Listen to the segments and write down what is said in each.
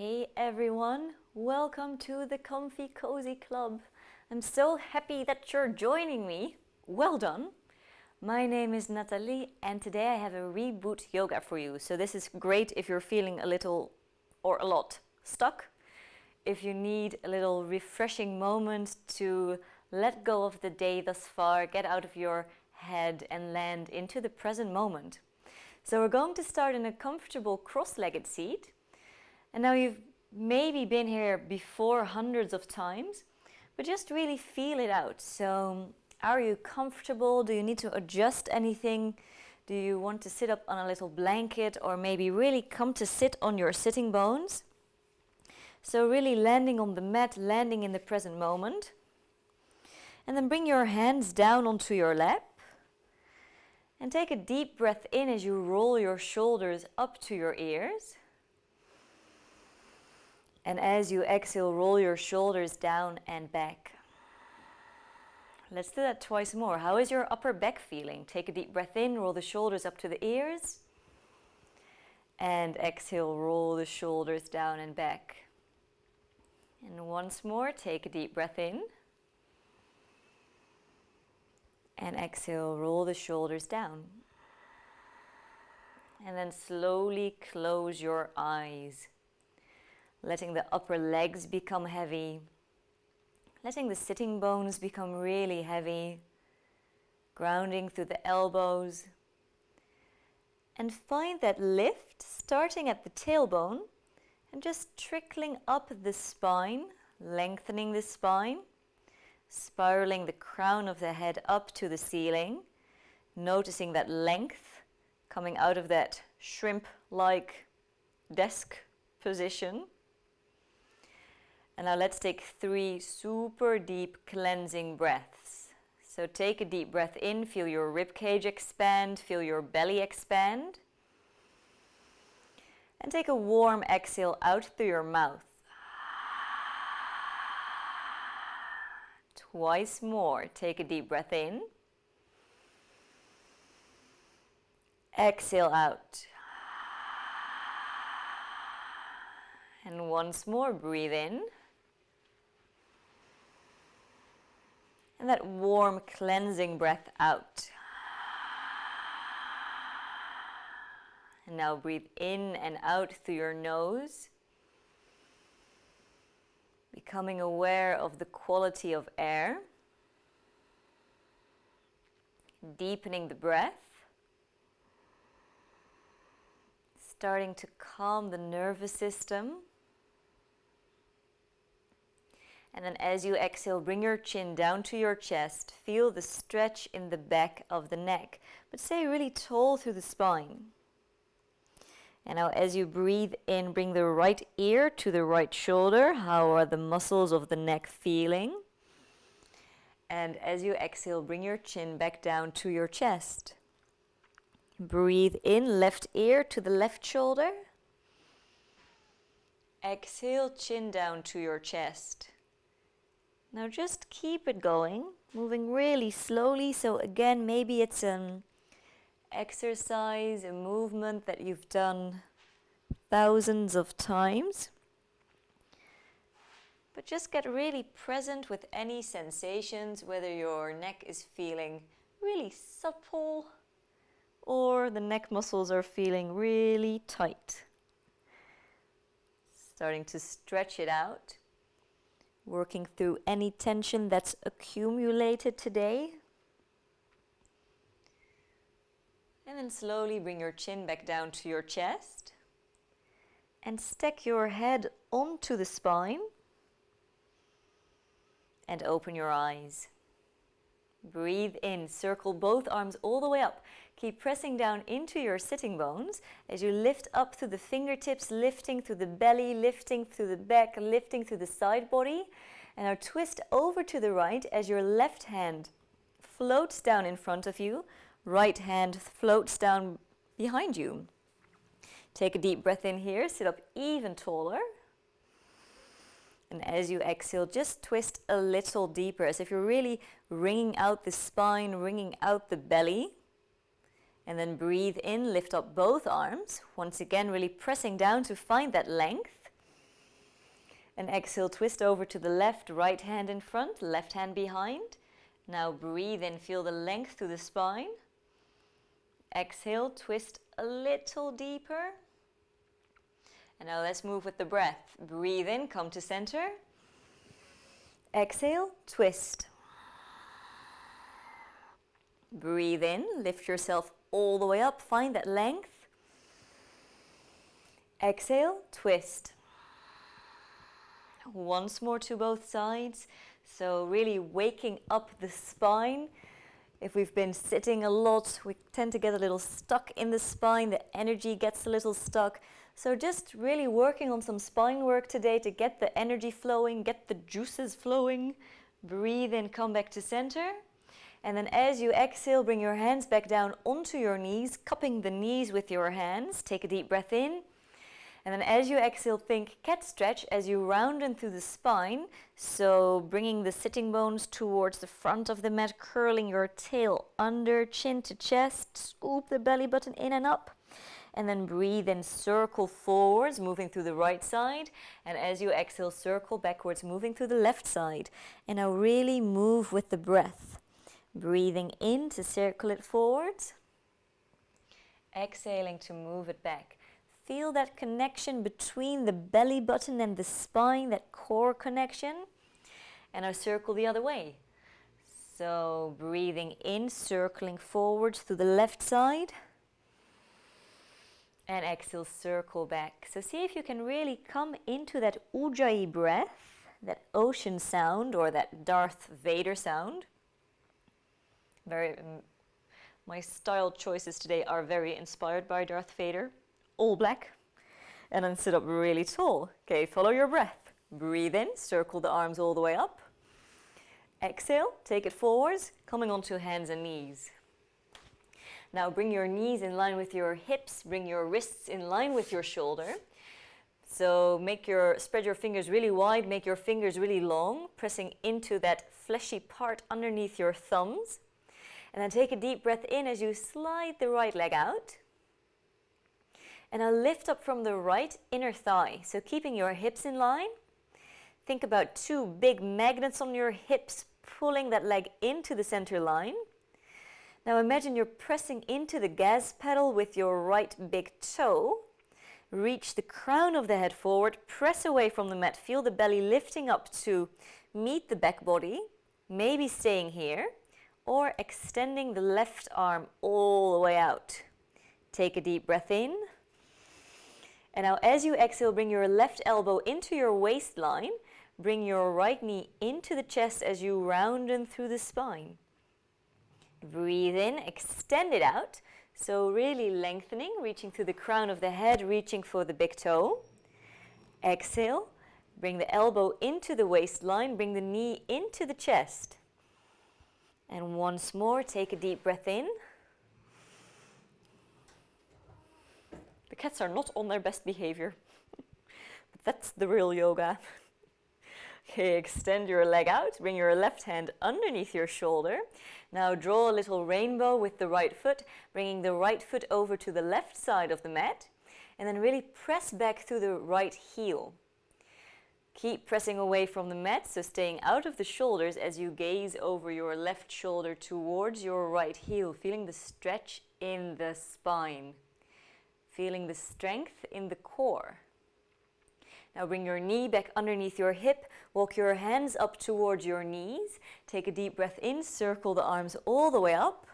Hey everyone, welcome to the Comfy Cozy Club. I'm so happy that you're joining me. Well done. My name is Nathalie and today I have a Reboot Yoga for you. So this is great if you're feeling a little or a lot stuck. If you need a little refreshing moment to let go of the day thus far, get out of your head and land into the present moment. So we're going to start in a comfortable cross-legged seat. And now you've maybe been here before hundreds of times, but just really feel it out. So are you comfortable? Do you need to adjust anything? Do you want to sit up on a little blanket or maybe really come to sit on your sitting bones? So really landing on the mat, landing in the present moment. And then bring your hands down onto your lap. And take a deep breath in as you roll your shoulders up to your ears. And as you exhale, roll your shoulders down and back. Let's do that twice more. How is your upper back feeling? Take a deep breath in, roll the shoulders up to the ears. And exhale, roll the shoulders down and back. And once more, take a deep breath in. And exhale, roll the shoulders down. And then slowly close your eyes. Letting the upper legs become heavy. Letting the sitting bones become really heavy. Grounding through the elbows. And find that lift starting at the tailbone and just trickling up the spine, lengthening the spine, spiraling the crown of the head up to the ceiling, noticing that length coming out of that shrimp-like desk position. And now let's take 3 super deep cleansing breaths. So take a deep breath in, feel your ribcage expand, feel your belly expand. And take a warm exhale out through your mouth. Twice more, take a deep breath in. Exhale out. And once more, breathe in. And that warm cleansing breath out. And now breathe in and out through your nose. Becoming aware of the quality of air. Deepening the breath. Starting to calm the nervous system. And then as you exhale, bring your chin down to your chest. Feel the stretch in the back of the neck, but stay really tall through the spine. And now as you breathe in, bring the right ear to the right shoulder. How are the muscles of the neck feeling? And as you exhale, bring your chin back down to your chest. Breathe in, left ear to the left shoulder. Exhale, chin down to your chest. Now just keep it going, moving really slowly. So again, maybe it's an exercise, a movement that you've done thousands of times. But just get really present with any sensations, whether your neck is feeling really supple or the neck muscles are feeling really tight. Starting to stretch it out. Working through any tension that's accumulated today. And then slowly bring your chin back down to your chest. And stack your head onto the spine. And open your eyes. Breathe in, circle both arms all the way up. Keep pressing down into your sitting bones as you lift up through the fingertips, lifting through the belly, lifting through the back, lifting through the side body. And now twist over to the right as your left hand floats down in front of you, right hand floats down behind you. Take a deep breath in here, sit up even taller. And as you exhale, just twist a little deeper, as if you're really wringing out the spine, wringing out the belly. And then breathe in, lift up both arms. Once again, really pressing down to find that length. And exhale, twist over to the left, right hand in front, left hand behind. Now breathe in, feel the length through the spine. Exhale, twist a little deeper. And now let's move with the breath. Breathe in, come to center. Exhale, twist. Breathe in, lift yourself all the way up, find that length. Exhale, twist. Once more to both sides. So really waking up the spine. If we've been sitting a lot, we tend to get a little stuck in the spine. The energy gets a little stuck. So just really working on some spine work today to get the energy flowing, get the juices flowing. Breathe in, come back to center. And then as you exhale, bring your hands back down onto your knees, cupping the knees with your hands. Take a deep breath in. And then as you exhale, think cat stretch as you round through the spine. So bringing the sitting bones towards the front of the mat, curling your tail under, chin to chest, scoop the belly button in and up. And then breathe in, circle forwards, moving through the right side. And as you exhale, circle backwards, moving through the left side. And now really move with the breath. Breathing in to circle it forwards. Exhaling to move it back. Feel that connection between the belly button and the spine, that core connection. And now circle the other way. So breathing in, circling forwards to the left side. And exhale, circle back. So see if you can really come into that Ujjayi breath, that ocean sound or that Darth Vader sound. My style choices today are very inspired by Darth Vader. All black, and then sit up really tall. Okay, follow your breath. Breathe in, circle the arms all the way up. Exhale, take it forwards, coming onto hands and knees. Now bring your knees in line with your hips, bring your wrists in line with your shoulder. So spread your fingers really wide, make your fingers really long, pressing into that fleshy part underneath your thumbs. And then take a deep breath in as you slide the right leg out. And now lift up from the right inner thigh. So keeping your hips in line. Think about two big magnets on your hips, pulling that leg into the center line. Now imagine you're pressing into the gas pedal with your right big toe. Reach the crown of the head forward, press away from the mat. Feel the belly lifting up to meet the back body, maybe staying here, or extending the left arm all the way out. Take a deep breath in. And now as you exhale, bring your left elbow into your waistline. Bring your right knee into the chest as you round through the spine. Breathe in, extend it out. So really lengthening, reaching through the crown of the head, reaching for the big toe. Exhale, bring the elbow into the waistline, bring the knee into the chest. And once more, take a deep breath in. The cats are not on their best behavior, but that's the real yoga. Okay, extend your leg out, bring your left hand underneath your shoulder. Now draw a little rainbow with the right foot, bringing the right foot over to the left side of the mat, and then really press back through the right heel. Keep pressing away from the mat, so staying out of the shoulders as you gaze over your left shoulder towards your right heel, feeling the stretch in the spine. Feeling the strength in the core. Now bring your knee back underneath your hip, walk your hands up towards your knees, take a deep breath in, circle the arms all the way up.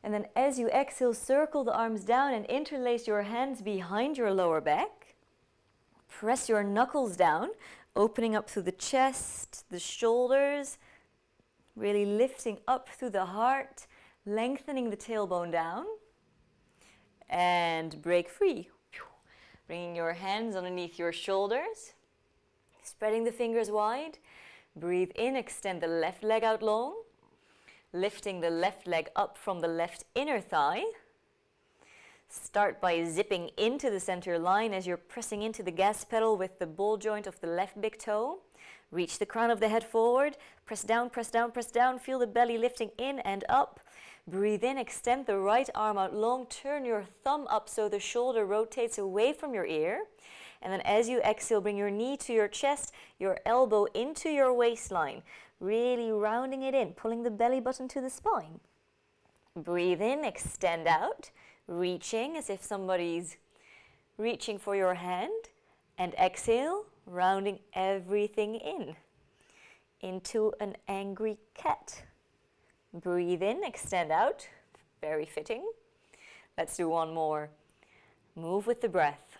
And then as you exhale, circle the arms down and interlace your hands behind your lower back. Press your knuckles down, opening up through the chest, the shoulders, really lifting up through the heart, lengthening the tailbone down. And break free. Bringing your hands underneath your shoulders, spreading the fingers wide. Breathe in, extend the left leg out long, lifting the left leg up from the left inner thigh. Start by zipping into the center line as you're pressing into the gas pedal with the ball joint of the left big toe. Reach the crown of the head forward, press down, press down, press down. Feel the belly lifting in and up. Breathe in, extend the right arm out long, turn your thumb up so the shoulder rotates away from your ear. And then as you exhale, bring your knee to your chest, your elbow into your waistline, really rounding it in, pulling the belly button to the spine. Breathe in, extend out, reaching as if somebody's reaching for your hand. And exhale, rounding everything in, into an angry cat. Breathe in, extend out, very fitting. Let's do one more. Move with the breath.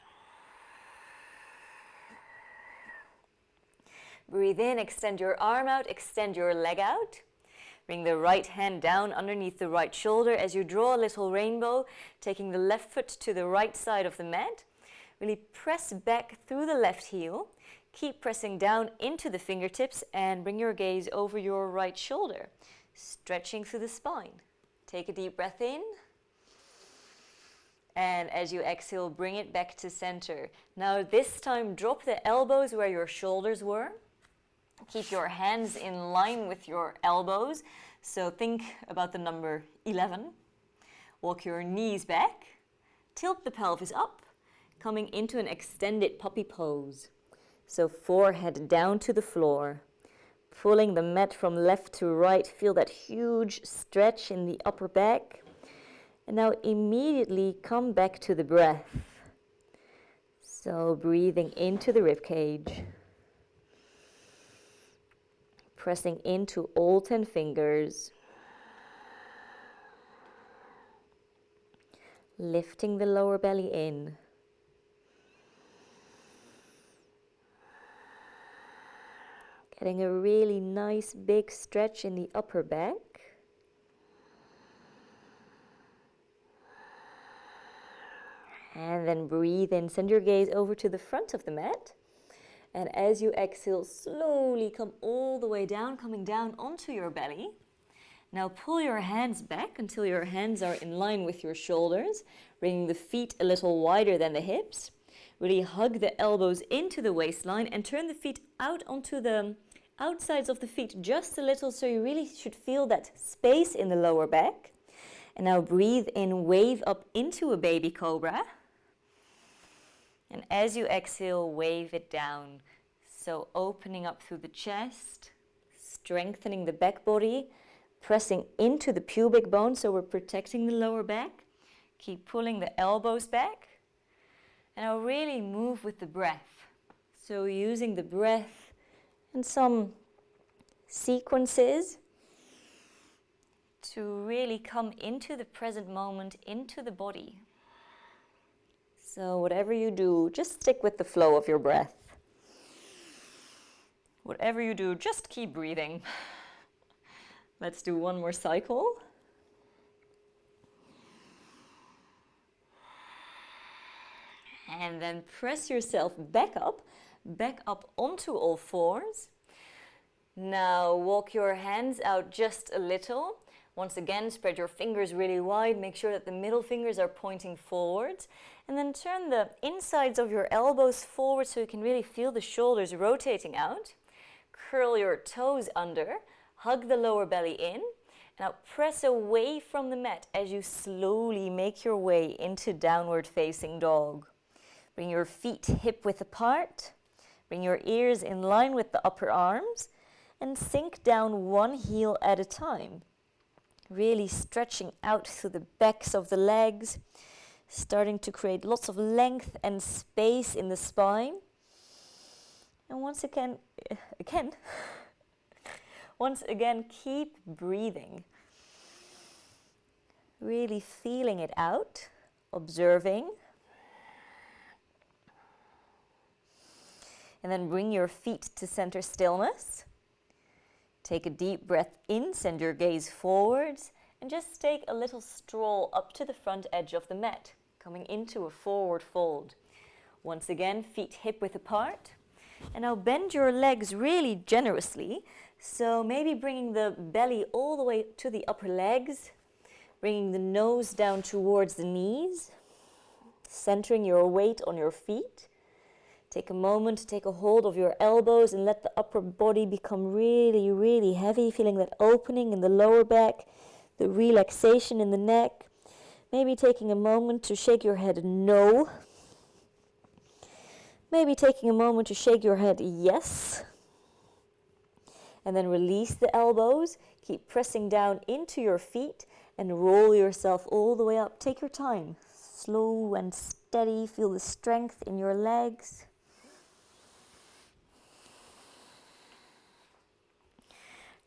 Breathe in, extend your arm out, extend your leg out. Bring the right hand down underneath the right shoulder as you draw a little rainbow, taking the left foot to the right side of the mat. Really press back through the left heel. Keep pressing down into the fingertips and bring your gaze over your right shoulder, stretching through the spine. Take a deep breath in. And as you exhale, bring it back to center. Now this time, drop the elbows where your shoulders were. Keep your hands in line with your elbows. So think about the number 11. Walk your knees back. Tilt the pelvis up, coming into an extended puppy pose. So forehead down to the floor. Pulling the mat from left to right. Feel that huge stretch in the upper back. And now immediately come back to the breath. So breathing into the ribcage. Pressing into all 10 fingers. Lifting the lower belly in. Getting a really nice big stretch in the upper back. And then breathe in, send your gaze over to the front of the mat. And as you exhale, slowly come all the way down, coming down onto your belly. Now pull your hands back until your hands are in line with your shoulders, bringing the feet a little wider than the hips. Really hug the elbows into the waistline and turn the feet out onto the outsides of the feet just a little, so you really should feel that space in the lower back. And now breathe in, wave up into a baby cobra. And as you exhale, wave it down. So opening up through the chest, strengthening the back body, pressing into the pubic bone, so we're protecting the lower back. Keep pulling the elbows back. And now really move with the breath. So using the breath and some sequences to really come into the present moment, into the body. So whatever you do, just stick with the flow of your breath. Whatever you do, just keep breathing. Let's do one more cycle. And then press yourself back up onto all fours. Now walk your hands out just a little. Once again, spread your fingers really wide. Make sure that the middle fingers are pointing forwards. And then turn the insides of your elbows forward so you can really feel the shoulders rotating out. Curl your toes under. Hug the lower belly in. Now press away from the mat as you slowly make your way into downward facing dog. Bring your feet hip width apart. Bring your ears in line with the upper arms. And sink down one heel at a time. Really stretching out through the backs of the legs, starting to create lots of length and space in the spine. And once again, keep breathing. Really feeling it out, observing. And then bring your feet to center stillness. Take a deep breath in, send your gaze forwards, and just take a little stroll up to the front edge of the mat, coming into a forward fold. Once again, feet hip width apart. And now bend your legs really generously. So maybe bringing the belly all the way to the upper legs, bringing the nose down towards the knees, centering your weight on your feet. Take a moment to take a hold of your elbows and let the upper body become really, really heavy, feeling that opening in the lower back, the relaxation in the neck. Maybe taking a moment to shake your head no. Maybe taking a moment to shake your head yes. And then release the elbows. Keep pressing down into your feet and roll yourself all the way up. Take your time. Slow and steady. Feel the strength in your legs.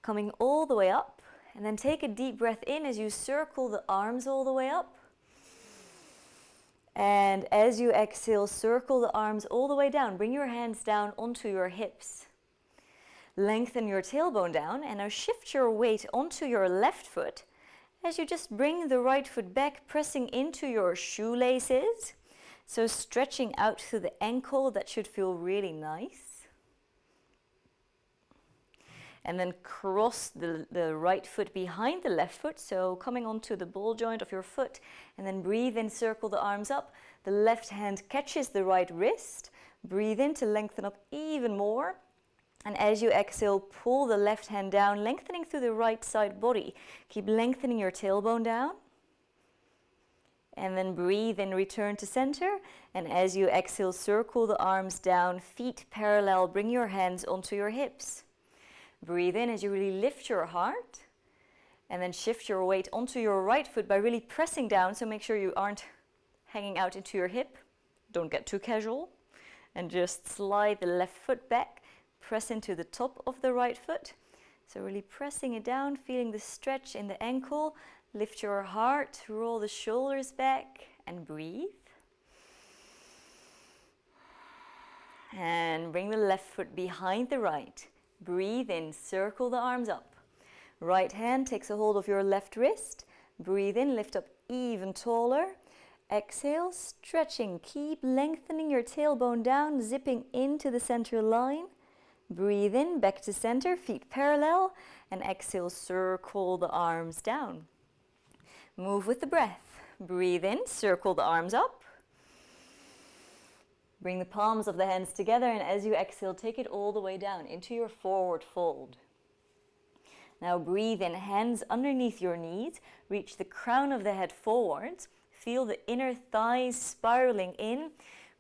Coming all the way up. And then take a deep breath in as you circle the arms all the way up. And as you exhale, circle the arms all the way down. Bring your hands down onto your hips. Lengthen your tailbone down and now shift your weight onto your left foot as you just bring the right foot back, pressing into your shoelaces. So stretching out through the ankle, that should feel really nice. And then cross the right foot behind the left foot, so coming onto the ball joint of your foot, and then breathe in, circle the arms up. The left hand catches the right wrist. Breathe in to lengthen up even more. And as you exhale, pull the left hand down, lengthening through the right side body. Keep lengthening your tailbone down. And then breathe in, return to center. And as you exhale, circle the arms down, feet parallel, bring your hands onto your hips. Breathe in as you really lift your heart. And then shift your weight onto your right foot by really pressing down, so make sure you aren't hanging out into your hip. Don't get too casual. And just slide the left foot back. Press into the top of the right foot. So really pressing it down, feeling the stretch in the ankle. Lift your heart, roll the shoulders back and breathe. And bring the left foot behind the right. Breathe in, circle the arms up. Right hand takes a hold of your left wrist. Breathe in, lift up even taller. Exhale, stretching. Keep lengthening your tailbone down, zipping into the center line. Breathe in, back to center, feet parallel, and exhale, circle the arms down. Move with the breath. Breathe in, circle the arms up. Bring the palms of the hands together, and as you exhale, take it all the way down into your forward fold. Now breathe in, hands underneath your knees, reach the crown of the head forwards, feel the inner thighs spiraling in.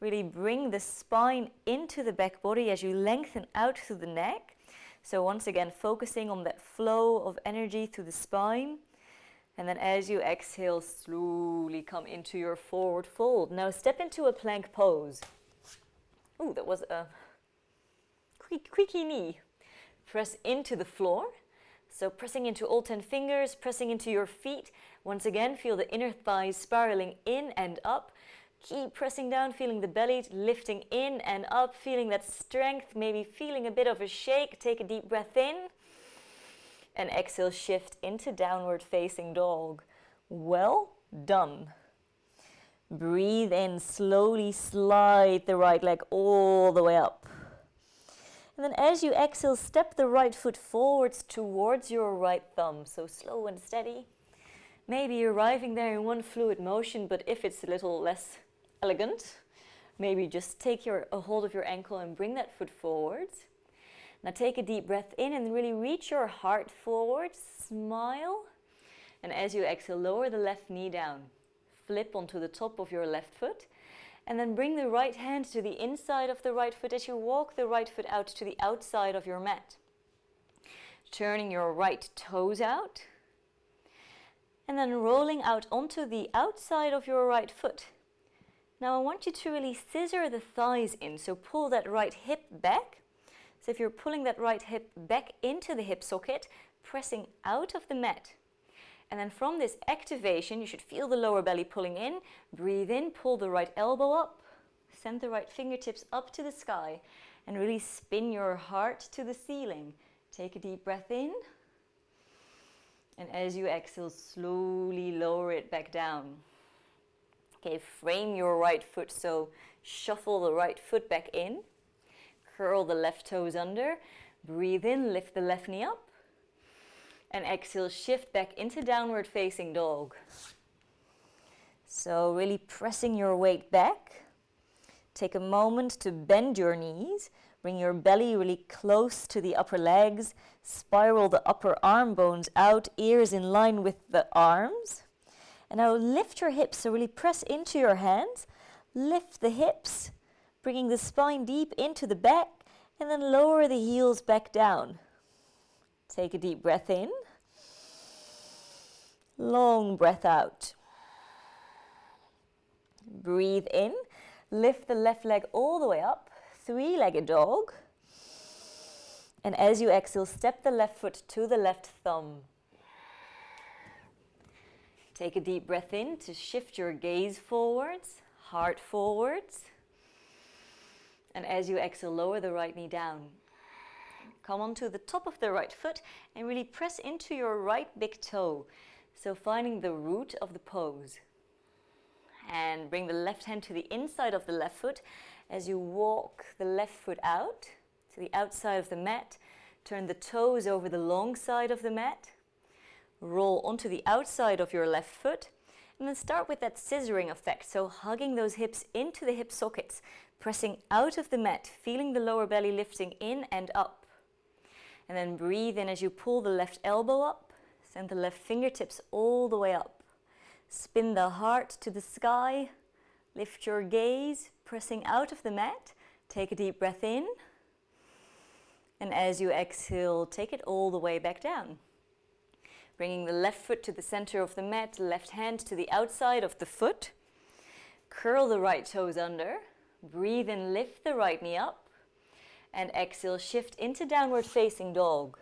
Really bring the spine into the back body as you lengthen out through the neck. So once again, focusing on that flow of energy through the spine. And then as you exhale, slowly come into your forward fold. Now step into a plank pose. Ooh, that was a creaky knee. Press into the floor. So pressing into all 10 fingers, pressing into your feet. Once again, feel the inner thighs spiraling in and up. Keep pressing down, feeling the belly lifting in and up, feeling that strength, maybe feeling a bit of a shake. Take a deep breath in. And exhale, shift into downward facing dog. Well done. Breathe in, slowly slide the right leg all the way up. And then as you exhale, step the right foot forwards towards your right thumb. So slow and steady. Maybe arriving there in one fluid motion, but if it's a little less elegant, maybe just take a hold of your ankle and bring that foot forwards. Now take a deep breath in and really reach your heart forward, smile. And as you exhale, lower the left knee down. Flip onto the top of your left foot. And then bring the right hand to the inside of the right foot as you walk the right foot out to the outside of your mat. Turning your right toes out. And then rolling out onto the outside of your right foot. Now I want you to really scissor the thighs in, so pull that right hip back. So if you're pulling that right hip back into the hip socket, pressing out of the mat. And then from this activation, you should feel the lower belly pulling in. Breathe in, pull the right elbow up, send the right fingertips up to the sky, and really spin your heart to the ceiling. Take a deep breath in. And as you exhale, slowly lower it back down. Okay, frame your right foot, so shuffle the right foot back in. Curl the left toes under. Breathe in, lift the left knee up. And exhale, shift back into downward facing dog. So really pressing your weight back. Take a moment to bend your knees. Bring your belly really close to the upper legs. Spiral the upper arm bones out, ears in line with the arms. And now lift your hips, so really press into your hands. Lift the hips. bringing the spine deep into the back, and then lower the heels back down. Take a deep breath in. Long breath out. Breathe in. Lift the left leg all the way up, three-legged dog. And as you exhale, step the left foot to the left thumb. Take a deep breath in to shift your gaze forwards, heart forwards. And as you exhale, lower the right knee down. Come onto the top of the right foot and really press into your right big toe. So finding the root of the pose. And bring the left hand to the inside of the left foot as you walk the left foot out to the outside of the mat. Turn the toes over the long side of the mat. Roll onto the outside of your left foot. And then start with that scissoring effect. So hugging those hips into the hip sockets. Pressing out of the mat. Feeling the lower belly lifting in and up. And then breathe in as you pull the left elbow up. Send the left fingertips all the way up. Spin the heart to the sky. Lift your gaze. Pressing out of the mat. Take a deep breath in. And as you exhale, take it all the way back down. Bringing the left foot to the center of the mat, left hand to the outside of the foot. Curl the right toes under. Breathe in, lift the right knee up. And exhale, shift into downward facing dog.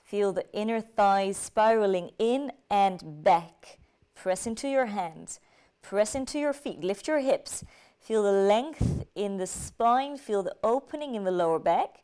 Feel the inner thighs spiraling in and back. Press into your hands. Press into your feet. Lift your hips. Feel the length in the spine. Feel the opening in the lower back.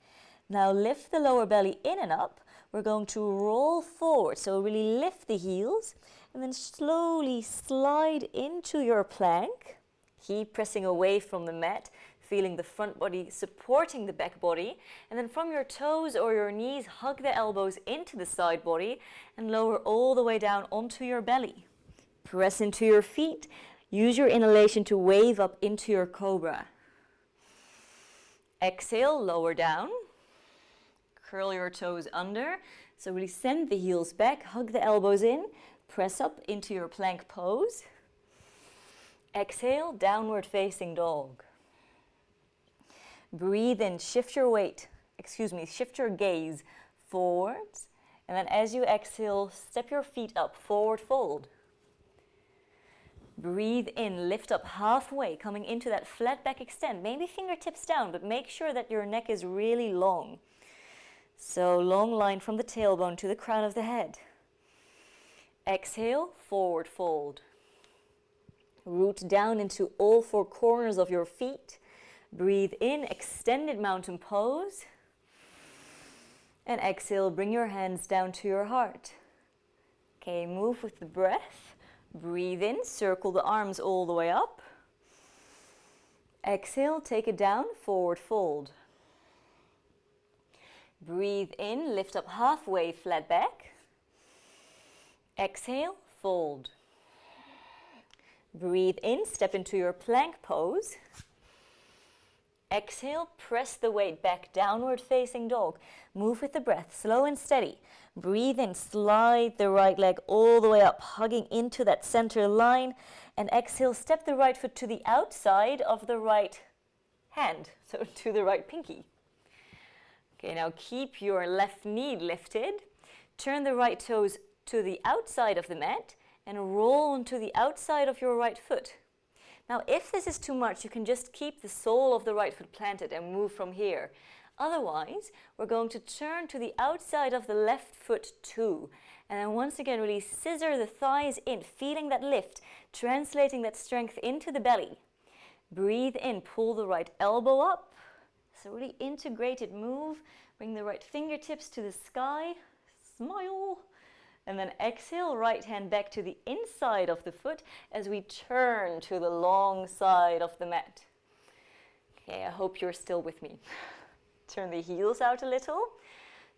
Now lift the lower belly in and up. We're going to roll forward. So really lift the heels and then slowly slide into your plank. Keep pressing away from the mat, feeling the front body supporting the back body. And then from your toes or your knees, hug the elbows into the side body and lower all the way down onto your belly. Press into your feet. Use your inhalation to wave up into your cobra. Exhale, lower down. Curl your toes under. So really send the heels back, hug the elbows in, press up into your plank pose. Exhale, downward facing dog. Breathe in, shift your gaze forwards. And then as you exhale, step your feet up, forward fold. Breathe in, lift up halfway, coming into that flat back extend. Maybe fingertips down, but make sure that your neck is really long. So long line from the tailbone to the crown of the head. Exhale, forward fold. Root down into all four corners of your feet. Breathe in, extended mountain pose. And exhale, bring your hands down to your heart. Okay, move with the breath. Breathe in, circle the arms all the way up. Exhale, take it down, forward fold. Breathe in, lift up halfway, flat back. Exhale, fold. Breathe in, step into your plank pose. Exhale, press the weight back, downward facing dog. Move with the breath, slow and steady. Breathe in, slide the right leg all the way up, hugging into that center line. And exhale, step the right foot to the outside of the right hand, so to the right pinky. Okay, now keep your left knee lifted. Turn the right toes to the outside of the mat and roll onto the outside of your right foot. Now, if this is too much, you can just keep the sole of the right foot planted and move from here. Otherwise, we're going to turn to the outside of the left foot too. And then once again, really scissor the thighs in, feeling that lift, translating that strength into the belly. Breathe in, pull the right elbow up. So really integrated move. Bring the right fingertips to the sky. Smile. And then exhale, right hand back to the inside of the foot as we turn to the long side of the mat. Okay, I hope you're still with me. Turn the heels out a little.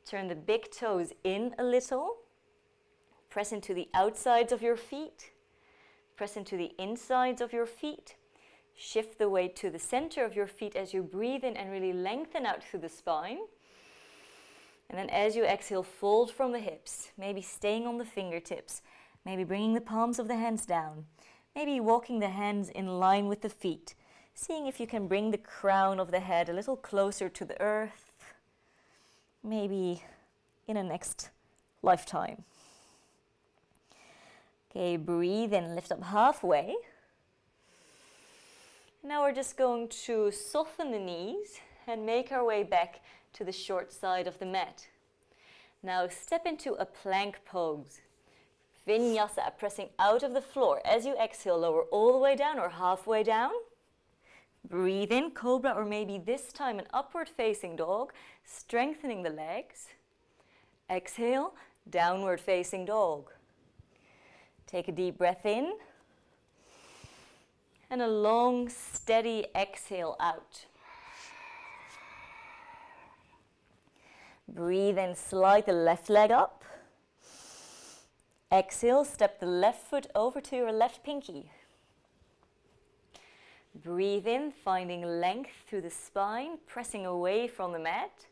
Turn the big toes in a little. Press into the outsides of your feet. Press into the insides of your feet. Shift the weight to the center of your feet as you breathe in and really lengthen out through the spine. And then as you exhale, fold from the hips, maybe staying on the fingertips, maybe bringing the palms of the hands down, maybe walking the hands in line with the feet. seeing if you can bring the crown of the head a little closer to the earth, maybe in a next lifetime. Okay, breathe in, lift up halfway. Now we're just going to soften the knees and make our way back to the short side of the mat. Now step into a plank pose. Vinyasa, pressing out of the floor. As you exhale, lower all the way down or halfway down. Breathe in, cobra, or maybe this time an upward facing dog, strengthening the legs. Exhale, downward facing dog. Take a deep breath in. And a long, steady exhale out. Breathe in, slide the left leg up. Exhale, step the left foot over to your left pinky. Breathe in, finding length through the spine, pressing away from the mat.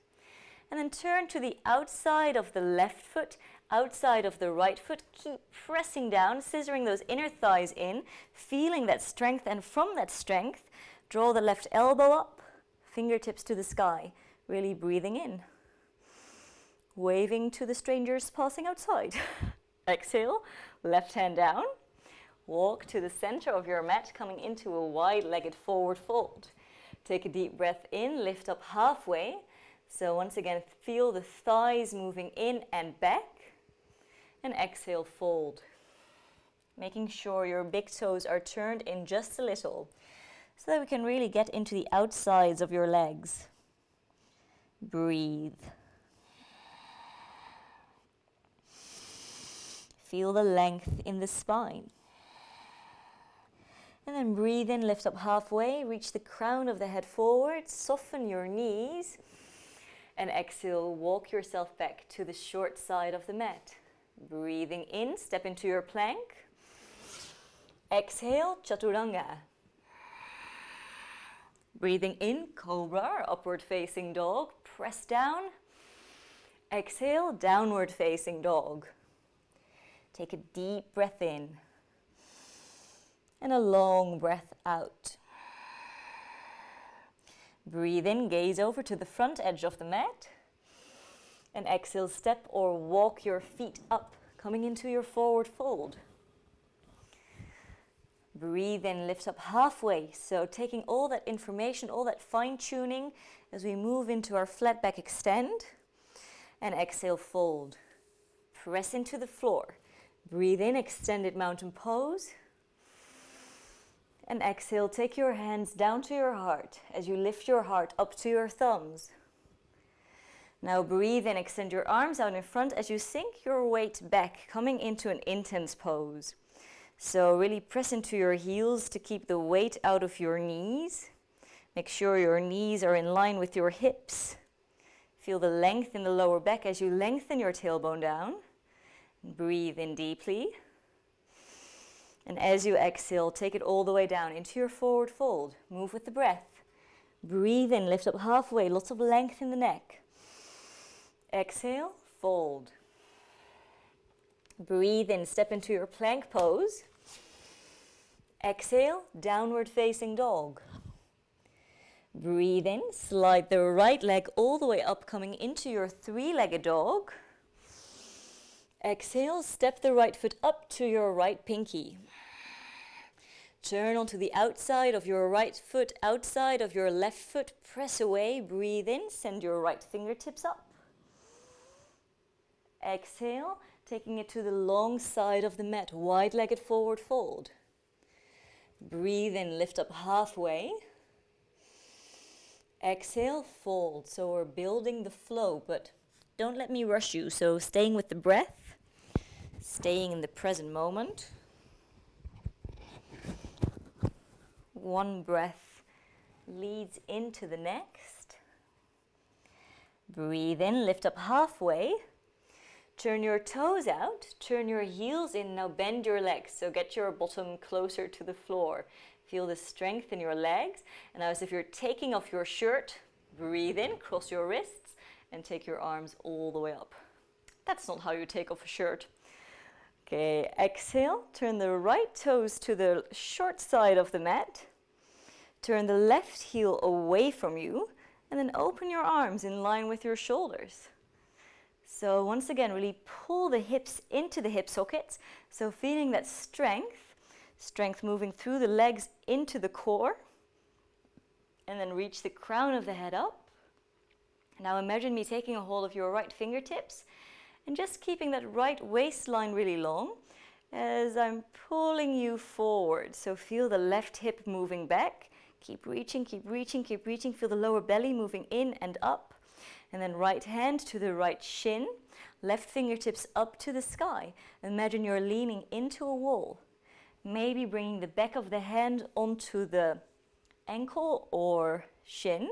And then turn to the outside of the left foot, outside of the right foot. Keep pressing down, scissoring those inner thighs in, feeling that strength. And from that strength, draw the left elbow up, fingertips to the sky. Really breathing in. Waving to the strangers passing outside. Exhale, left hand down. Walk to the center of your mat, coming into a wide-legged forward fold. Take a deep breath in, lift up halfway. So once again, feel the thighs moving in and back. And exhale, fold. Making sure your big toes are turned in just a little, so that we can really get into the outsides of your legs. Breathe. Feel the length in the spine. And then breathe in, lift up halfway, reach the crown of the head forward, soften your knees. And exhale, walk yourself back to the short side of the mat. Breathing in, step into your plank. Exhale, chaturanga. Breathing in, cobra, upward facing dog, press down. Exhale, downward facing dog. Take a deep breath in and a long breath out. Breathe in, gaze over to the front edge of the mat. And exhale, step or walk your feet up, coming into your forward fold. Breathe in, lift up halfway. So taking all that information, all that fine-tuning as we move into our flat back extend. And exhale, fold. Press into the floor. Breathe in, extended mountain pose. And exhale, take your hands down to your heart as you lift your heart up to your thumbs. Now breathe in, extend your arms out in front as you sink your weight back, coming into an intense pose. So really press into your heels to keep the weight out of your knees. Make sure your knees are in line with your hips. Feel the length in the lower back as you lengthen your tailbone down. Breathe in deeply. And as you exhale, take it all the way down into your forward fold. Move with the breath. Breathe in, lift up halfway, lots of length in the neck. Exhale, fold. Breathe in, step into your plank pose. Exhale, downward facing dog. Breathe in, slide the right leg all the way up, coming into your three-legged dog. Exhale, step the right foot up to your right pinky. Turn onto the outside of your right foot, outside of your left foot. Press away, breathe in, send your right fingertips up. Exhale, taking it to the long side of the mat, wide-legged forward fold. Breathe in, lift up halfway. Exhale, fold. So we're building the flow, but don't let me rush you. So staying with the breath, staying in the present moment. One breath leads into the next. Breathe in, lift up halfway. Turn your toes out, turn your heels in, now bend your legs. So get your bottom closer to the floor. Feel the strength in your legs. And now as if you're taking off your shirt, breathe in, cross your wrists, and take your arms all the way up. That's not how you take off a shirt. Okay, exhale, turn the right toes to the short side of the mat. Turn the left heel away from you and then open your arms in line with your shoulders. So once again, really pull the hips into the hip sockets. So feeling that strength moving through the legs into the core. And then reach the crown of the head up. Now imagine me taking a hold of your right fingertips and just keeping that right waistline really long as I'm pulling you forward. So feel the left hip moving back. Keep reaching, keep reaching, keep reaching. Feel the lower belly moving in and up. And then right hand to the right shin. Left fingertips up to the sky. Imagine you're leaning into a wall. Maybe bringing the back of the hand onto the ankle or shin.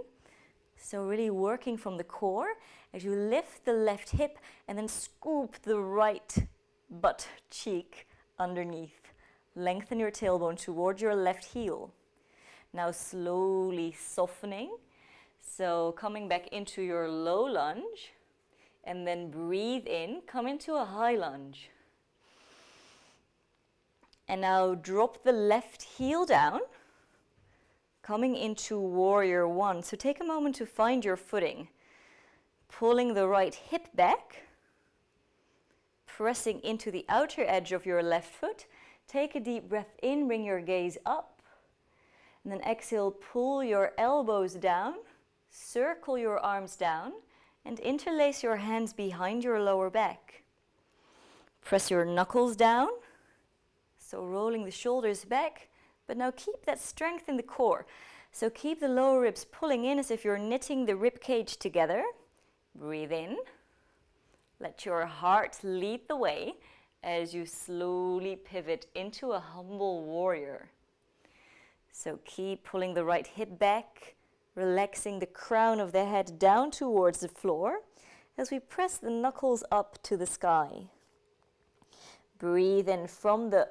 So really working from the core as you lift the left hip and then scoop the right butt cheek underneath. Lengthen your tailbone towards your left heel. Now slowly softening. So coming back into your low lunge and then breathe in, come into a high lunge. And now drop the left heel down, coming into warrior one. So take a moment to find your footing. Pulling the right hip back, pressing into the outer edge of your left foot. Take a deep breath in, bring your gaze up. And then exhale, pull your elbows down, circle your arms down, and interlace your hands behind your lower back. Press your knuckles down, so rolling the shoulders back, but now keep that strength in the core. So keep the lower ribs pulling in as if you're knitting the rib cage together. Breathe in. Let your heart lead the way as you slowly pivot into a humble warrior. So keep pulling the right hip back, relaxing the crown of the head down towards the floor as we press the knuckles up to the sky. Breathe in from the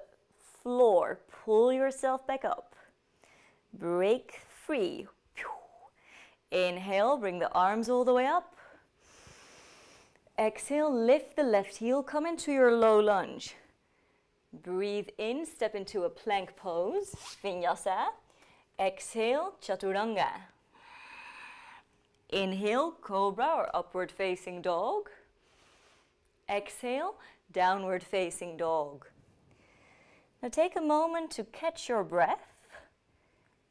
floor, pull yourself back up. Break free. Inhale, bring the arms all the way up. Exhale, lift the left heel, come into your low lunge. Breathe in, step into a plank pose, vinyasa. Exhale, chaturanga. Inhale, cobra or upward facing dog. Exhale, downward facing dog. Now take a moment to catch your breath,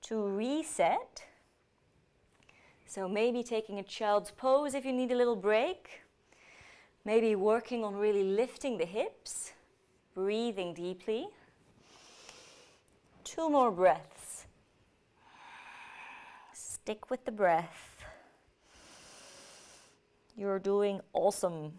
to reset. So maybe taking a child's pose if you need a little break. Maybe working on really lifting the hips, breathing deeply. 2 more breaths. Stick with the breath. You're doing awesome.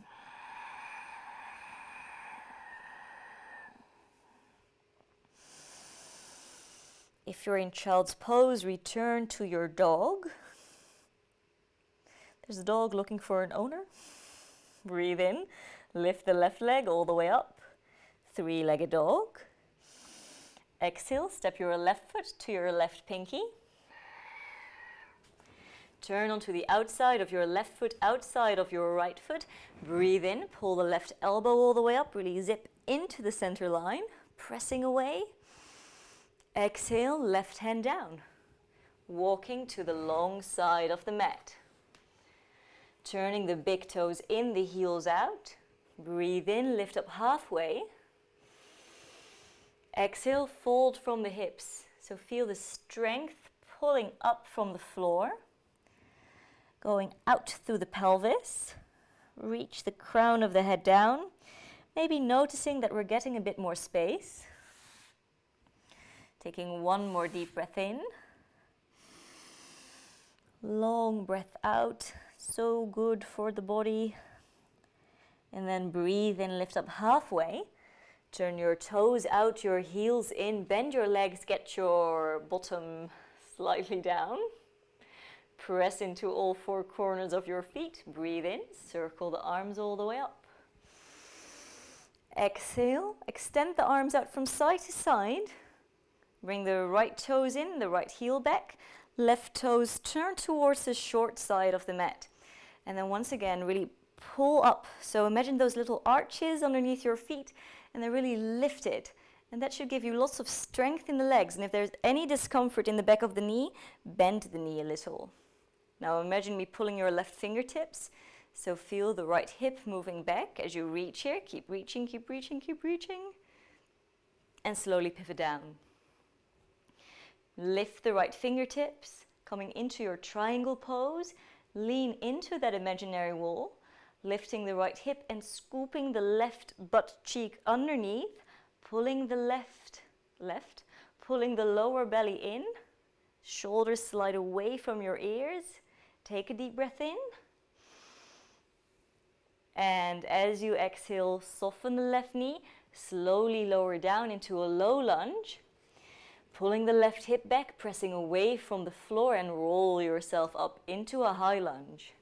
If you're in child's pose, return to your dog. There's a dog looking for an owner. Breathe in, lift the left leg all the way up. 3-legged dog. Exhale, step your left foot to your left pinky. Turn onto the outside of your left foot, outside of your right foot. Breathe in, pull the left elbow all the way up, really zip into the center line, pressing away. Exhale, left hand down, walking to the long side of the mat. Turning the big toes in, the heels out. Breathe in, lift up halfway. Exhale, fold from the hips. So feel the strength pulling up from the floor. Going out through the pelvis. Reach the crown of the head down. Maybe noticing that we're getting a bit more space. Taking 1 more deep breath in. Long breath out. So good for the body. And then breathe in, lift up halfway. Turn your toes out, your heels in. Bend your legs, get your bottom slightly down. Press into all 4 corners of your feet. Breathe in, circle the arms all the way up. Exhale, extend the arms out from side to side. Bring the right toes in, the right heel back. Left toes turn towards the short side of the mat. And then once again, really pull up. So imagine those little arches underneath your feet and then really lift it And that should give you lots of strength in the legs. And if there's any discomfort in the back of the knee, bend the knee a little. Now imagine me pulling your left fingertips. So feel the right hip moving back as you reach here. Keep reaching, keep reaching, keep reaching. And slowly pivot down. Lift the right fingertips, coming into your triangle pose. Lean into that imaginary wall, lifting the right hip and scooping the left butt cheek underneath, pulling the left, pulling the lower belly in. Shoulders slide away from your ears. Take a deep breath in. And as you exhale, soften the left knee, slowly lower down into a low lunge. Pulling the left hip back, pressing away from the floor and roll yourself up into a high lunge.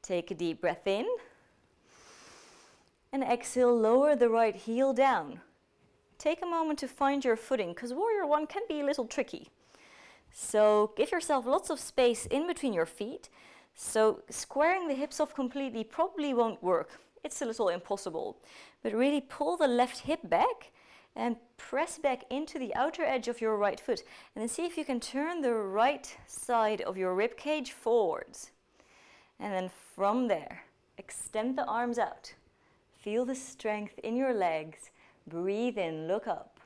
Take a deep breath in. And exhale, lower the right heel down. Take a moment to find your footing, because Warrior One can be a little tricky. So give yourself lots of space in between your feet. So squaring the hips off completely probably won't work. It's a little impossible. But really pull the left hip back and press back into the outer edge of your right foot. And then see if you can turn the right side of your rib cage forwards. And then from there, extend the arms out. Feel the strength in your legs. Breathe in, look up.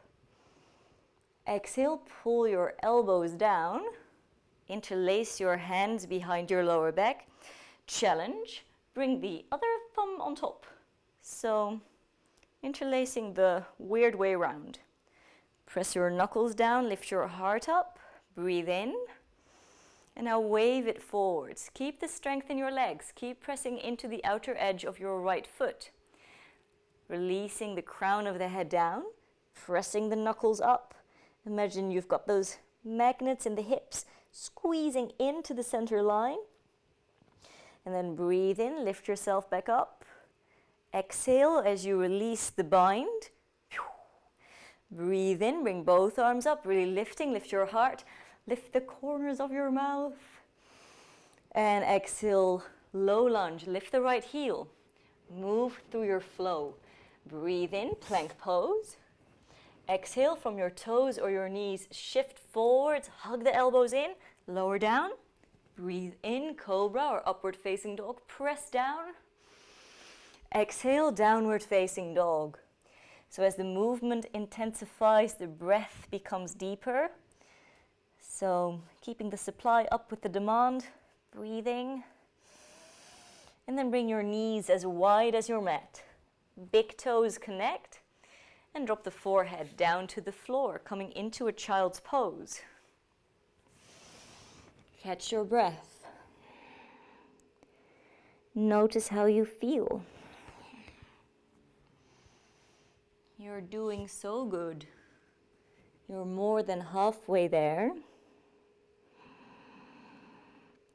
Exhale, pull your elbows down. Interlace your hands behind your lower back. Challenge, bring the other thumb on top. So, interlacing the weird way around. Press your knuckles down, lift your heart up, breathe in. And now wave it forwards. Keep the strength in your legs. Keep pressing into the outer edge of your right foot. Releasing the crown of the head down, pressing the knuckles up. Imagine you've got those magnets in the hips, squeezing into the center line. And then breathe in, lift yourself back up. Exhale as you release the bind. Breathe in, bring both arms up, really lifting, lift your heart, lift the corners of your mouth. And exhale, low lunge, lift the right heel. Move through your flow. Breathe in, plank pose. Exhale from your toes or your knees, shift forwards, hug the elbows in, lower down. Breathe in, cobra or upward facing dog, press down. Exhale, downward facing dog. So as the movement intensifies, the breath becomes deeper. So keeping the supply up with the demand, breathing. And then bring your knees as wide as your mat. Big toes connect. And drop the forehead down to the floor, coming into a child's pose. Catch your breath. Notice how you feel. You're doing so good. You're more than halfway there.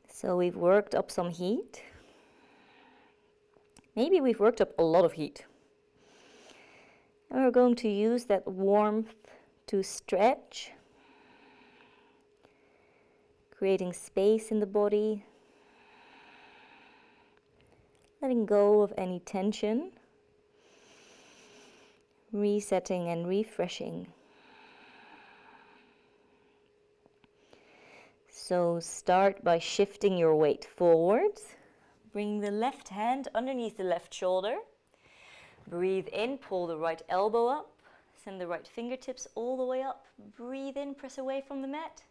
So we've worked up some heat. Maybe we've worked up a lot of heat. And we're going to use that warmth to stretch, creating space in the body, letting go of any tension, resetting and refreshing. So start by shifting your weight forwards, bringing the left hand underneath the left shoulder. Breathe in, pull the right elbow up, send the right fingertips all the way up. Breathe in, press away from the mat.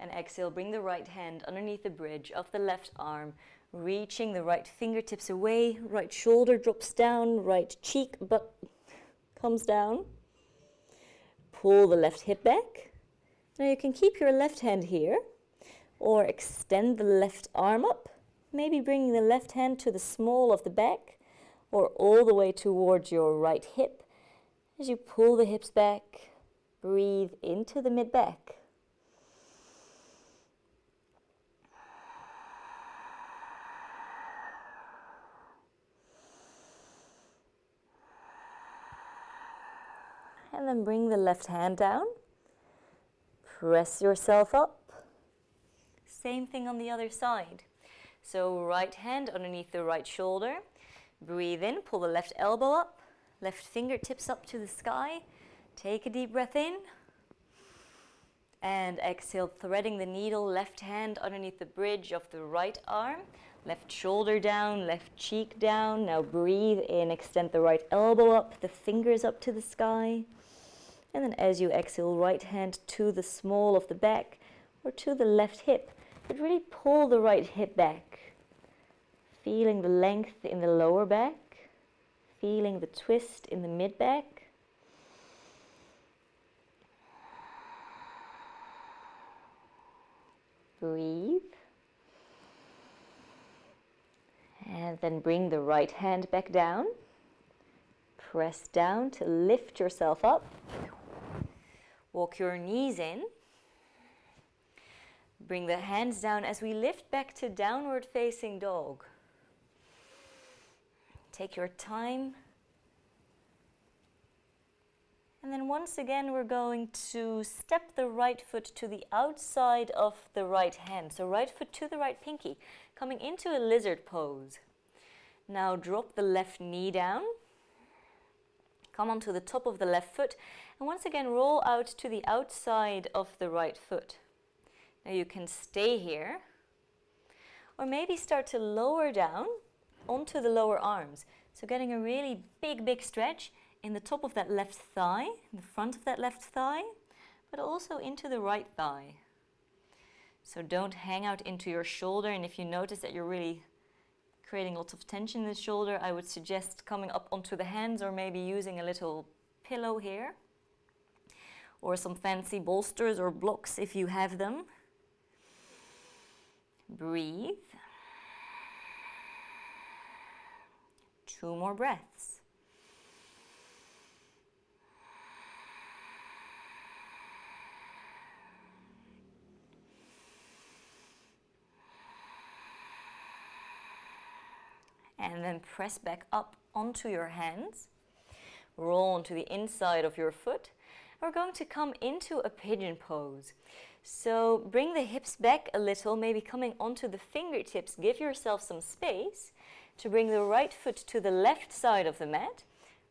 And exhale, bring the right hand underneath the bridge of the left arm, reaching the right fingertips away, right shoulder drops down, right cheek butt comes down. Pull the left hip back. Now you can keep your left hand here, or extend the left arm up, maybe bringing the left hand to the small of the back, or all the way towards your right hip. As you pull the hips back, breathe into the mid-back. And then bring the left hand down. Press yourself up. Same thing on the other side. So right hand underneath the right shoulder. Breathe in, pull the left elbow up, left fingertips up to the sky. Take a deep breath in. And exhale, threading the needle, left hand underneath the bridge of the right arm. Left shoulder down, left cheek down. Now breathe in, extend the right elbow up, the fingers up to the sky. And then as you exhale, right hand to the small of the back or to the left hip. But really pull the right hip back. Feeling the length in the lower back. Feeling the twist in the mid back. Breathe. And then bring the right hand back down. Press down to lift yourself up. Walk your knees in. Bring the hands down as we lift back to downward facing dog. Take your time. And then once again we're going to step the right foot to the outside of the right hand. So right foot to the right pinky, coming into a lizard pose. Now drop the left knee down. Come onto the top of the left foot. And once again roll out to the outside of the right foot. Now you can stay here. Or maybe start to lower down onto the lower arms. So getting a really big stretch in the top of that left thigh, in the front of that left thigh, but also into the right thigh. So don't hang out into your shoulder, and if you notice that you're really creating lots of tension in the shoulder, I would suggest coming up onto the hands or maybe using a little pillow here, or some fancy bolsters or blocks if you have them. Breathe. 2 more breaths. And then press back up onto your hands. Roll onto the inside of your foot. We're going to come into a pigeon pose. So bring the hips back a little, maybe coming onto the fingertips. Give yourself some space to bring the right foot to the left side of the mat.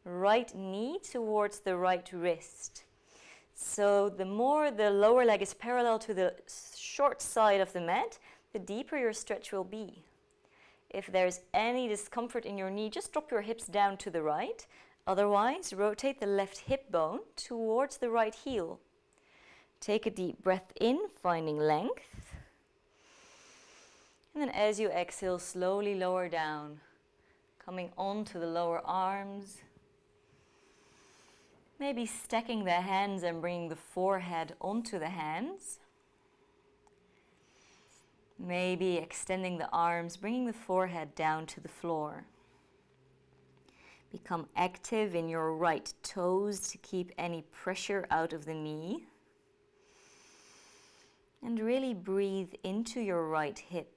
Right knee towards the right wrist. So the more the lower leg is parallel to the short side of the mat, the deeper your stretch will be. If there's any discomfort in your knee, just drop your hips down to the right. Otherwise, rotate the left hip bone towards the right heel. Take a deep breath in, finding length. And then as you exhale, slowly lower down, coming onto the lower arms. Maybe stacking the hands and bringing the forehead onto the hands. Maybe extending the arms, bringing the forehead down to the floor. Become active in your right toes to keep any pressure out of the knee. And really breathe into your right hip.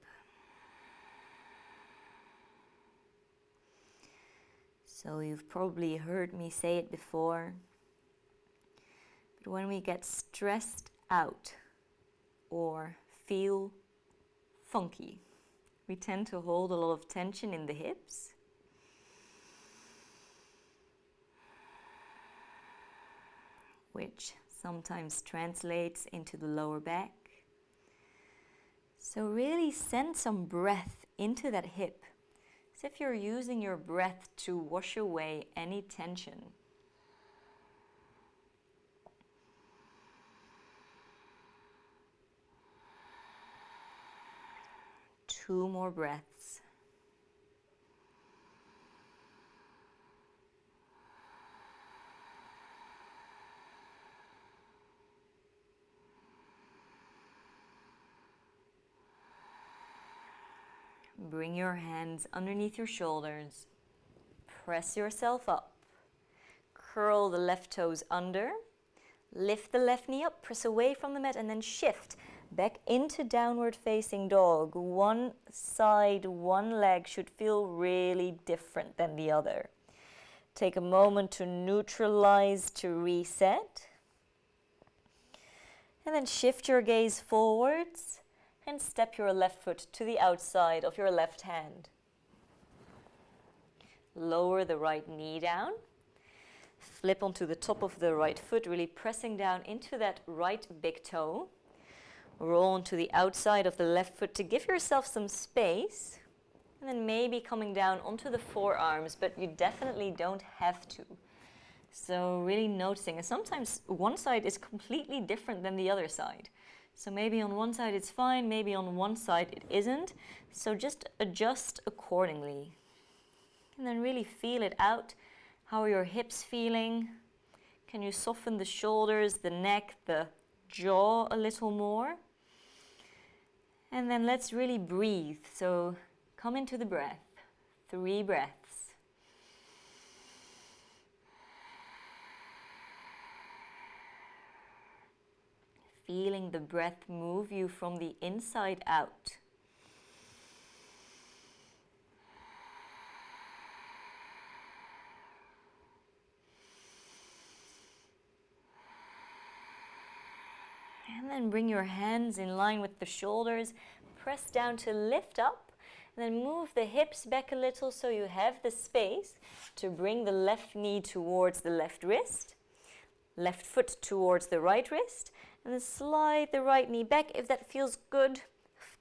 So you've probably heard me say it before, but when we get stressed out or feel funky, we tend to hold a lot of tension in the hips. Which sometimes translates into the lower back. So really send some breath into that hip, as if you're using your breath to wash away any tension. Two more breaths. Bring your hands underneath your shoulders. Press yourself up. Curl the left toes under. Lift the left knee up, press away from the mat, and then shift back into downward facing dog. One side, one leg should feel really different than the other. Take a moment to neutralize, to reset. And then shift your gaze forwards and step your left foot to the outside of your left hand. Lower the right knee down. Flip onto the top of the right foot, really pressing down into that right big toe. Roll onto the outside of the left foot to give yourself some space. And then maybe coming down onto the forearms, but you definitely don't have to. So really noticing, and sometimes one side is completely different than the other side. So maybe on one side it's fine, maybe on one side it isn't. So just adjust accordingly. And then really feel it out. How are your hips feeling? Can you soften the shoulders, the neck, the jaw a little more? And then let's really breathe. So come into the breath. 3 breaths. Feeling the breath move you from the inside out. And then bring your hands in line with the shoulders. Press down to lift up. And then move the hips back a little so you have the space to bring the left knee towards the left wrist. Left foot towards the right wrist. And then slide the right knee back if that feels good.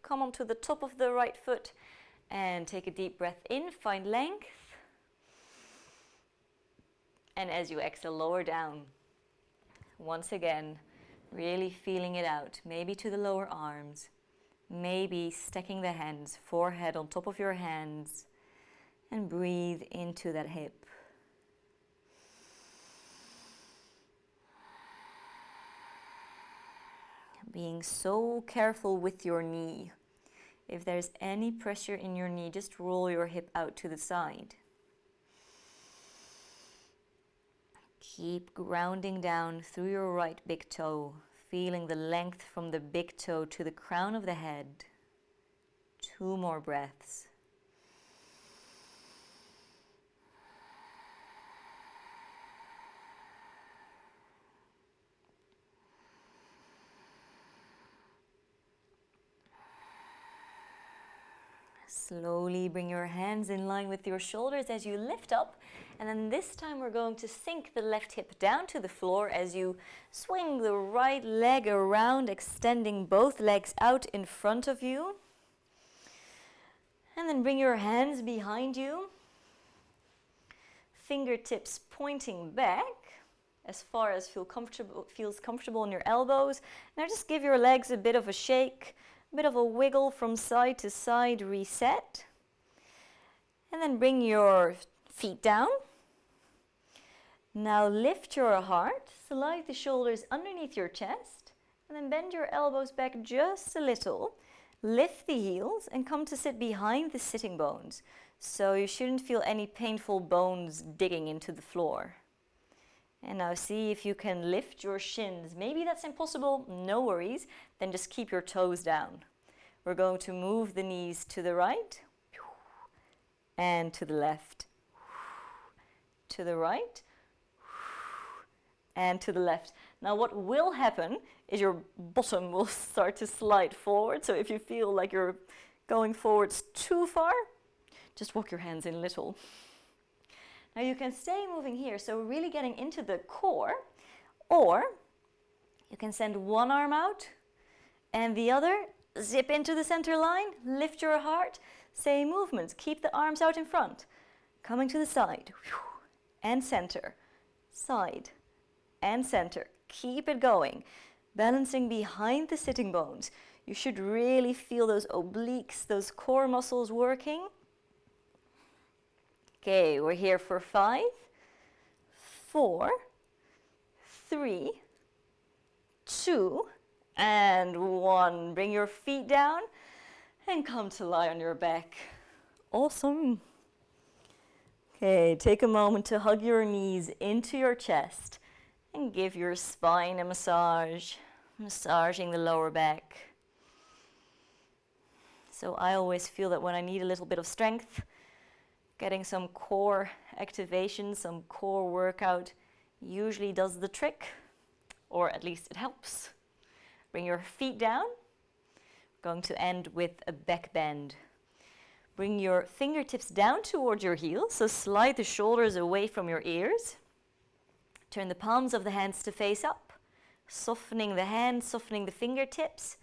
Come onto the top of the right foot and take a deep breath in. Find length. And as you exhale, lower down. Once again, really feeling it out. Maybe to the lower arms. Maybe stacking the hands, forehead on top of your hands. And breathe into that hip. Being so careful with your knee. If there's any pressure in your knee, just roll your hip out to the side. Keep grounding down through your right big toe, feeling the length from the big toe to the crown of the head. 2 more breaths. Slowly bring your hands in line with your shoulders as you lift up. And then this time we're going to sink the left hip down to the floor as you swing the right leg around, extending both legs out in front of you. And then bring your hands behind you. Fingertips pointing back as far as feels comfortable in your elbows. Now just give your legs a bit of a shake. Bit of a wiggle from side to side, reset. And then bring your feet down. Now lift your heart, slide the shoulders underneath your chest, and then bend your elbows back just a little. Lift the heels and come to sit behind the sitting bones. So you shouldn't feel any painful bones digging into the floor. And now see if you can lift your shins. Maybe that's impossible, no worries. Then just keep your toes down. We're going to move the knees to the right and to the left. To the right and to the left. Now what will happen is your bottom will start to slide forward. So if you feel like you're going forwards too far, just walk your hands in a little. Now you can stay moving here, so really getting into the core, or you can send one arm out and the other, zip into the center line, lift your heart, same movements, keep the arms out in front, coming to the side, and center, side, and center, keep it going, balancing behind the sitting bones. You should really feel those obliques, those core muscles working. Okay, we're here for 5, 4, 3, 2, and 1. Bring your feet down and come to lie on your back. Awesome. Okay, take a moment to hug your knees into your chest and give your spine a massage, massaging the lower back. So I always feel that when I need a little bit of strength, getting some core activation, some core workout usually does the trick, or at least it helps. Bring your feet down. We're going to end with a back bend. Bring your fingertips down towards your heels, so slide the shoulders away from your ears. Turn the palms of the hands to face up, softening the hands, softening the fingertips.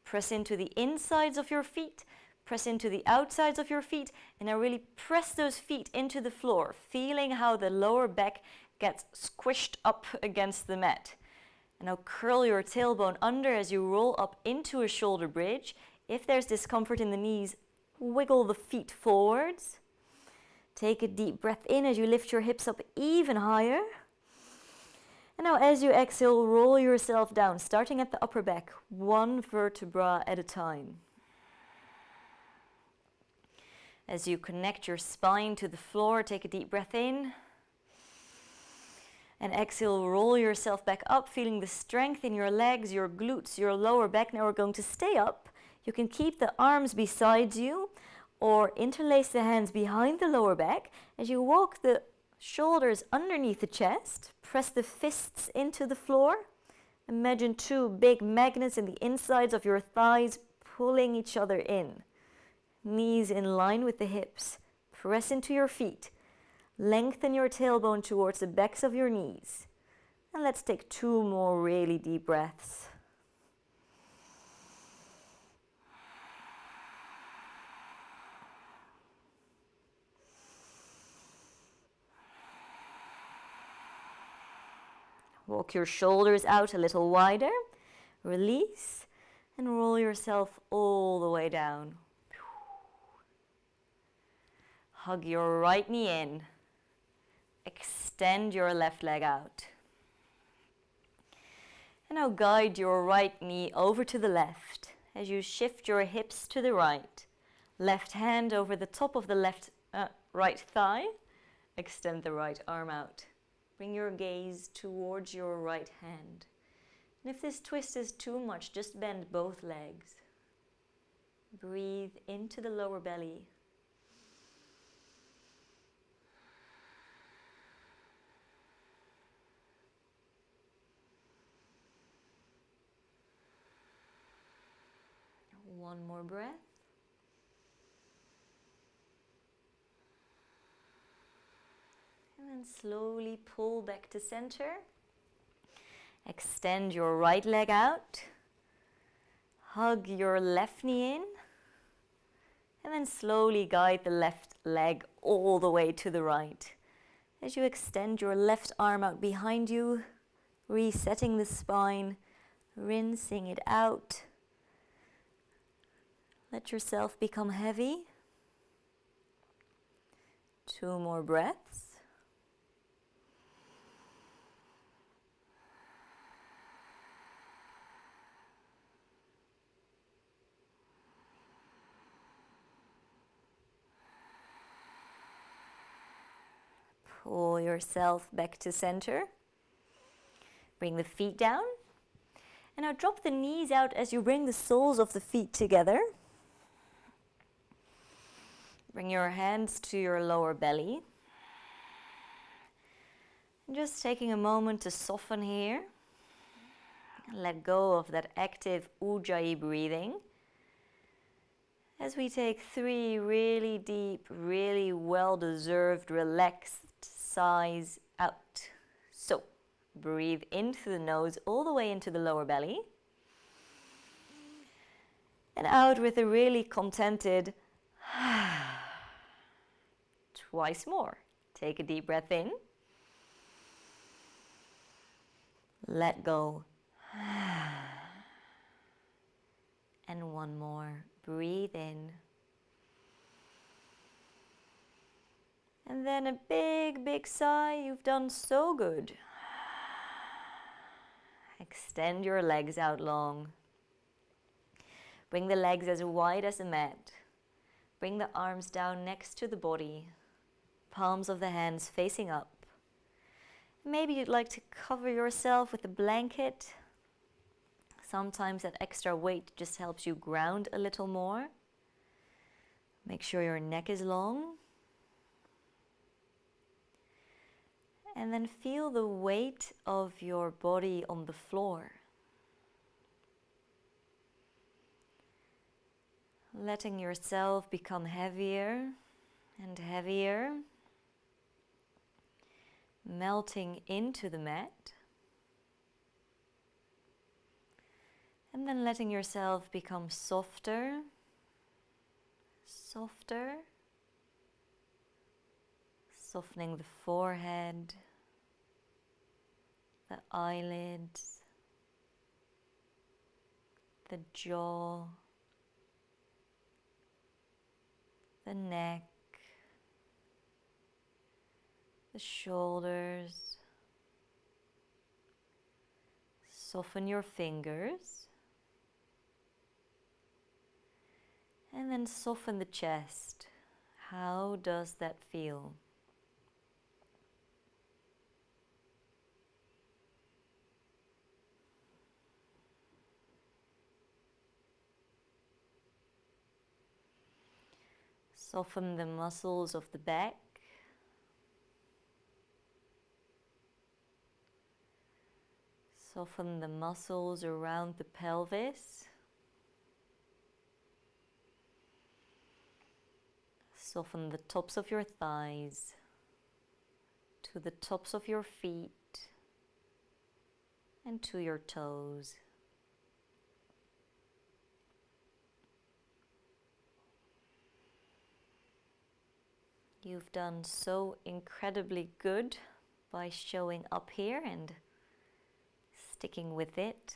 Press into the insides of your feet, press into the outsides of your feet, and now really press those feet into the floor, feeling how the lower back gets squished up against the mat. And now curl your tailbone under as you roll up into a shoulder bridge. If there's discomfort in the knees, wiggle the feet forwards. Take a deep breath in as you lift your hips up even higher. And now as you exhale, roll yourself down, starting at the upper back, one vertebra at a time. As you connect your spine to the floor, take a deep breath in. And exhale, roll yourself back up, feeling the strength in your legs, your glutes, your lower back. Now we're going to stay up. You can keep the arms beside you or interlace the hands behind the lower back. As you walk the shoulders underneath the chest, press the fists into the floor. Imagine two big magnets in the insides of your thighs pulling each other in. Knees in line with the hips. Press into your feet. Lengthen your tailbone towards the backs of your knees. And let's take 2 more really deep breaths. Walk your shoulders out a little wider. Release and roll yourself all the way down. Hug your right knee in. Extend your left leg out. And now guide your right knee over to the left as you shift your hips to the right. Left hand over the top of the right thigh. Extend the right arm out. Bring your gaze towards your right hand. And if this twist is too much, just bend both legs. Breathe into the lower belly. One more breath. And then slowly pull back to center. Extend your right leg out. Hug your left knee in. And then slowly guide the left leg all the way to the right. As you extend your left arm out behind you, resetting the spine, rinsing it out. Let yourself become heavy. 2 more breaths. Pull yourself back to center. Bring the feet down. And now drop the knees out as you bring the soles of the feet together. Bring your hands to your lower belly. And just taking a moment to soften here. Let go of that active Ujjayi breathing. As we take 3 really deep, really well-deserved, relaxed sighs out. So, breathe in through the nose all the way into the lower belly. And out with a really contented twice more. Take a deep breath in. Let go. And one more. Breathe in. And then a big, big sigh. You've done so good. Extend your legs out long. Bring the legs as wide as the mat. Bring the arms down next to the body. Palms of the hands facing up. Maybe you'd like to cover yourself with a blanket. Sometimes that extra weight just helps you ground a little more. Make sure your neck is long. And then feel the weight of your body on the floor. Letting yourself become heavier and heavier. melting into the mat. And then letting yourself become softer, softer. Softening the forehead, the eyelids, the jaw, the neck, the shoulders. Soften your fingers. And then soften the chest. How does that feel? Soften the muscles of the back. Soften the muscles around the pelvis. Soften the tops of your thighs to the tops of your feet and to your toes. You've done so incredibly good by showing up here and sticking with it,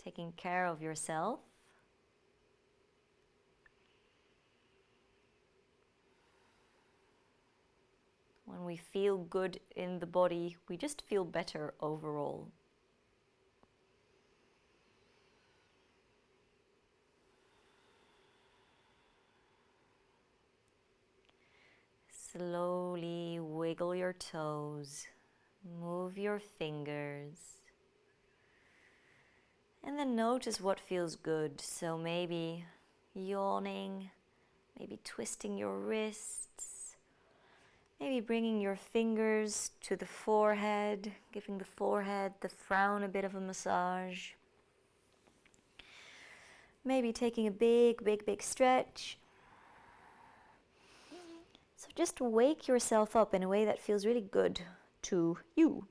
taking care of yourself. When we feel good in the body, we just feel better overall. Slowly wiggle your toes, move your fingers, and then notice what feels good. So maybe yawning, maybe twisting your wrists, maybe bringing your fingers to the forehead, giving the forehead, the frown, a bit of a massage. Maybe taking a big stretch. So just wake yourself up in a way that feels really good to you.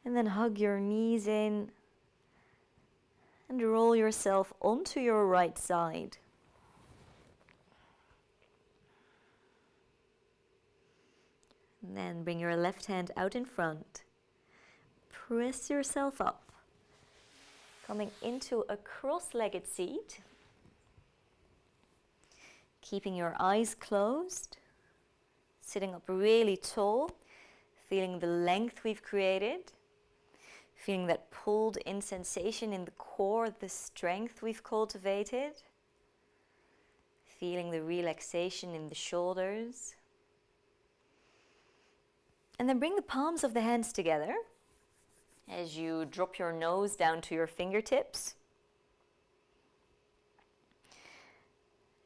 And then hug your knees in and roll yourself onto your right side. And then bring your left hand out in front. Press yourself up, coming into a cross-legged seat. Keeping your eyes closed, sitting up really tall, feeling the length we've created, feeling that pulled in sensation in the core, the strength we've cultivated, feeling the relaxation in the shoulders. And then bring the palms of the hands together as you drop your nose down to your fingertips.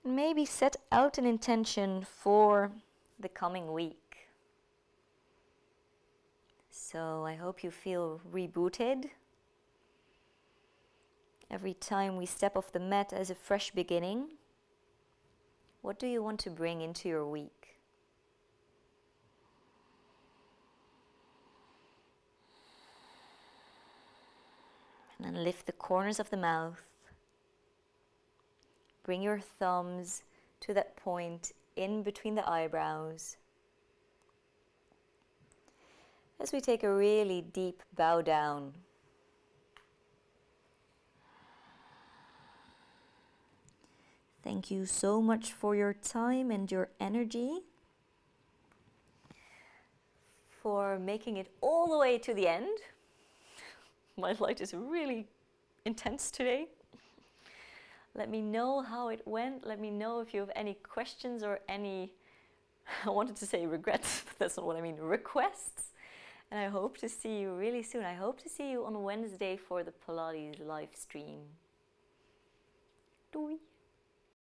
Maybe set out an intention for the coming week. So I hope you feel rebooted. Every time we step off the mat as a fresh beginning, what do you want to bring into your week? And then lift the corners of the mouth. Bring your thumbs to that point in between the eyebrows. As we take a really deep bow down. Thank you so much for your time and your energy, for making it all the way to the end. My light is really intense today. Let me know how it went. Let me know if you have any questions or any, I wanted to say regrets, but that's not what I mean, requests. And I hope to see you really soon. I hope to see you on Wednesday for the Pilates live stream. Doei!